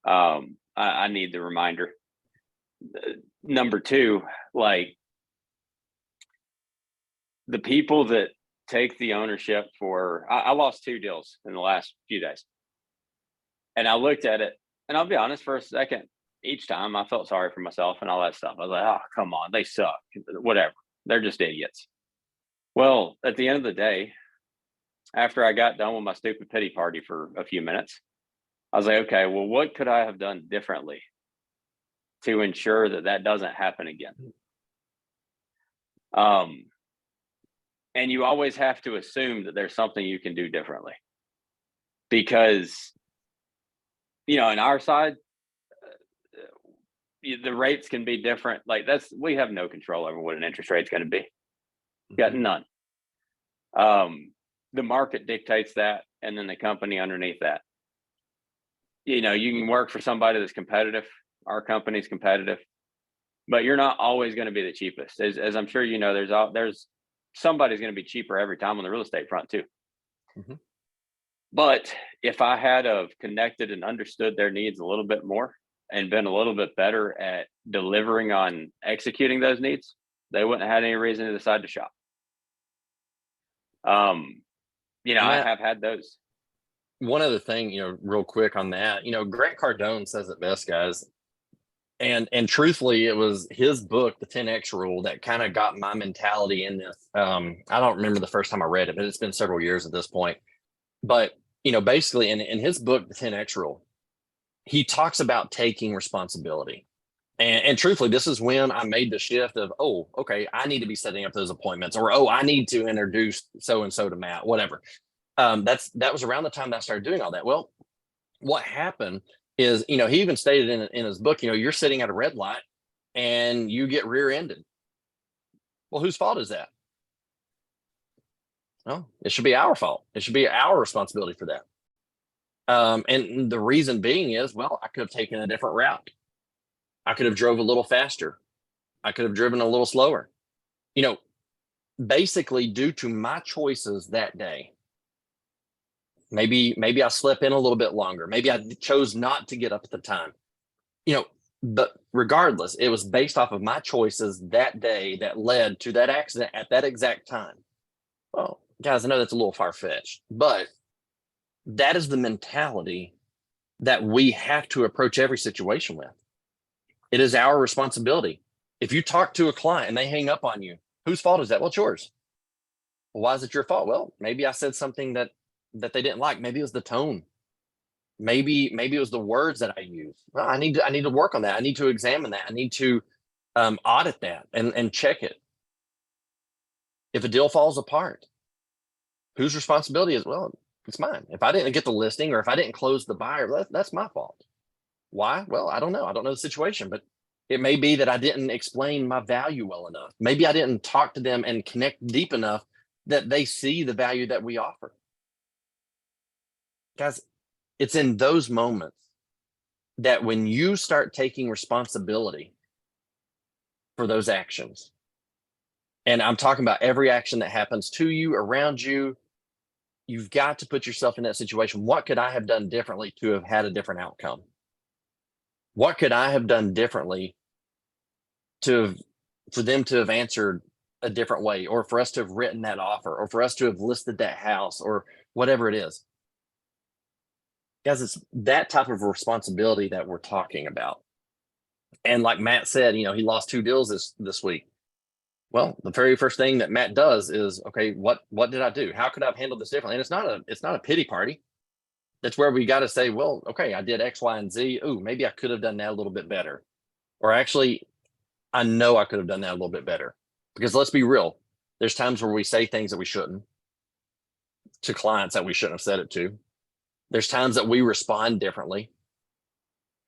I need the reminder. Number two, like, the people that take the ownership for, I lost 2 deals in the last few days. And I looked at it, and I'll be honest, for a second, each time I felt sorry for myself and all that stuff. I was like, oh, come on, they suck. Whatever. They're just idiots. Well, at the end of the day, after I got done with my stupid pity party for a few minutes, I was like, okay, well, what could I have done differently to ensure that that doesn't happen again? And you always have to assume that there's something you can do differently, because, in our side, the rates can be different. Like, we have no control over what an interest rate's going to be. Got none. The market dictates that, and then the company underneath that. You can work for somebody that's competitive. Our company's competitive, but you're not always going to be the cheapest. As I'm sure there's somebody's going to be cheaper every time on the real estate front too. Mm-hmm. But if I had have connected and understood their needs a little bit more and been a little bit better at delivering on executing those needs, they wouldn't have had any reason to decide to shop. I have had those. One other thing, real quick on that, Grant Cardone says it best, guys. And truthfully, it was his book, The 10X Rule, that kind of got my mentality in this. I don't remember the first time I read it, but it's been several years at this point. But, basically in his book, The 10X Rule, he talks about taking responsibility. And truthfully, this is when I made the shift of, oh, okay, I need to be setting up those appointments, or, oh, I need to introduce so-and-so to Matt, whatever. That was around the time that I started doing all that. Well, what happened is, he even stated in his book, you're sitting at a red light and you get rear-ended. Well, whose fault is that? Well, it should be our fault. It should be our responsibility for that. And the reason being is, well, I could have taken a different route. I could have drove a little faster. I could have driven a little slower. Basically due to my choices that day. Maybe I slept in a little bit longer. Maybe I chose not to get up at the time. But regardless, it was based off of my choices that day that led to that accident at that exact time. Well, guys, I know that's a little far-fetched, but that is the mentality that we have to approach every situation with. It is our responsibility. If you talk to a client and they hang up on you, whose fault is that? Well, it's yours. Well, why is it your fault? Well, maybe I said something that they didn't like. Maybe it was the tone. Maybe it was the words that I used. Well, I need to work on that. I need to examine that. I need to audit that and check it. If a deal falls apart, whose responsibility is? Well, it's mine. If I didn't get the listing, or if I didn't close the buyer, that's my fault. Why? Well, I don't know. I don't know the situation, but It may be that I didn't explain my value well enough. Maybe I didn't talk to them and connect deep enough that they see the value that we offer. Guys, it's in those moments that when you start taking responsibility for those actions, and I'm talking about every action that happens to you, around you, you've got to put yourself in that situation. What could I have done differently to have had a different outcome? What could I have done differently for them to have answered a different way, or for us to have written that offer, or for us to have listed that house, or whatever it is? Guys, it's that type of responsibility that we're talking about. And like Matt said, he lost 2 deals this week. Well, the very first thing that Matt does is, okay, what did I do? How could I have handled this differently? And it's not a pity party. That's where we got to say, well, okay, I did X, Y, and Z. Ooh, maybe I could have done that a little bit better. Or actually, I know I could have done that a little bit better. Because let's be real, there's times where we say things that we shouldn't, to clients that we shouldn't have said it to. There's times that we respond differently.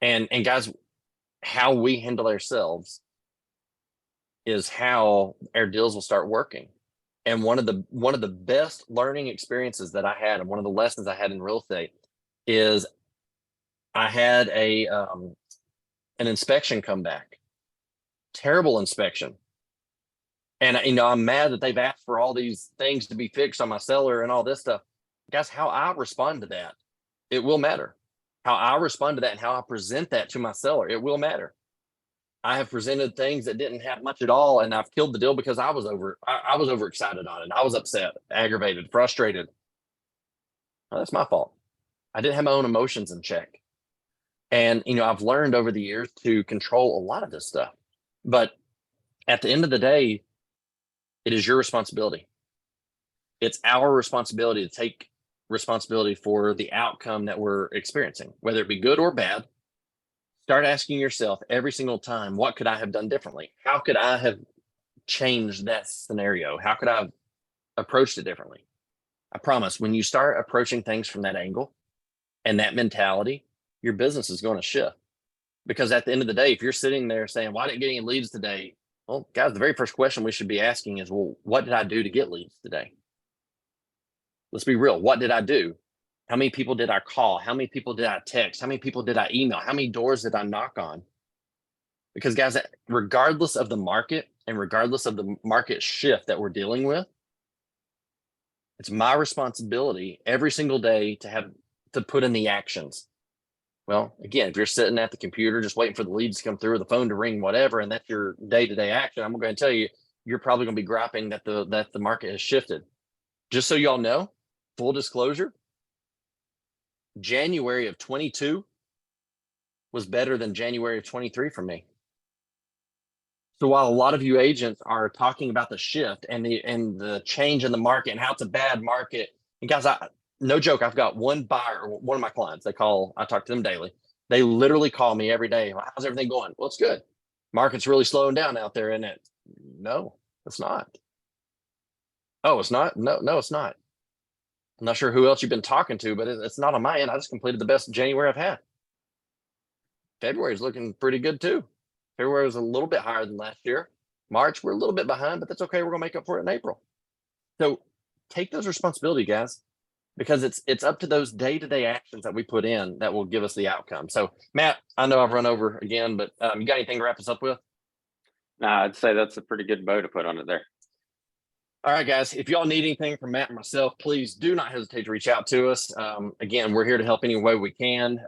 And guys, how we handle ourselves is how our deals will start working. And one of the best learning experiences that I had, and one of the lessons I had in real estate, is I had an inspection come back. Terrible inspection. And I'm mad that they've asked for all these things to be fixed on my seller and all this stuff. Guys, how I respond to that, it will matter. How I respond to that and how I present that to my seller, it will matter. I have presented things that didn't have much at all, and I've killed the deal because I was overexcited on it. I was upset, aggravated, frustrated. Well, that's my fault. I didn't have my own emotions in check. And I've learned over the years to control a lot of this stuff. But at the end of the day, it is your responsibility. It's our responsibility to take responsibility for the outcome that we're experiencing, whether it be good or bad. Start asking yourself every single time, what could I have done differently? How could I have changed that scenario? How could I have approached it differently? I promise, when you start approaching things from that angle and that mentality, your business is going to shift. Because at the end of the day, if you're sitting there saying, why didn't I get any leads today? Well, guys, the very first question we should be asking is, well, what did I do to get leads today? Let's be real. What did I do? How many people did I call? How many people did I text? How many people did I email? How many doors did I knock on? Because guys, regardless of the market and regardless of the market shift that we're dealing with, it's my responsibility every single day to put in the actions. Well, again, if you're sitting at the computer just waiting for the leads to come through or the phone to ring, whatever, and that's your day-to-day action, I'm going to tell you, you're probably going to be griping that the market has shifted. Just so y'all know, full disclosure, January of 22 was better than January of 23 for me. So while a lot of you agents are talking about the shift and the change in the market and how it's a bad market, and guys, no joke, I've got one buyer, one of my clients, I talk to them daily. They literally call me every day. How's everything going? Well, it's good. Market's really slowing down out there, isn't it? No, it's not. Oh, it's not? No, it's not. I'm not sure who else you've been talking to, but it's not on my end. I just completed the best January I've had. February is looking pretty good too. February was a little bit higher than last year. March, we're a little bit behind, but that's okay. We're going to make up for it in April. So take those responsibility, guys, because it's up to those day-to-day actions that we put in that will give us the outcome. So Matt, I know I've run over again, but you got anything to wrap us up with? Nah, I'd say that's a pretty good bow to put on it there. All right, guys, if y'all need anything from Matt and myself, please do not hesitate to reach out to us. Again, we're here to help any way we can.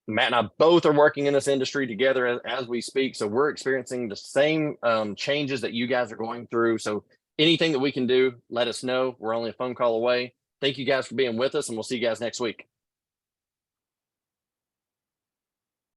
Matt and I both are working in this industry together as we speak. So we're experiencing the same changes that you guys are going through. So anything that we can do, let us know. We're only a phone call away. Thank you guys for being with us, and we'll see you guys next week.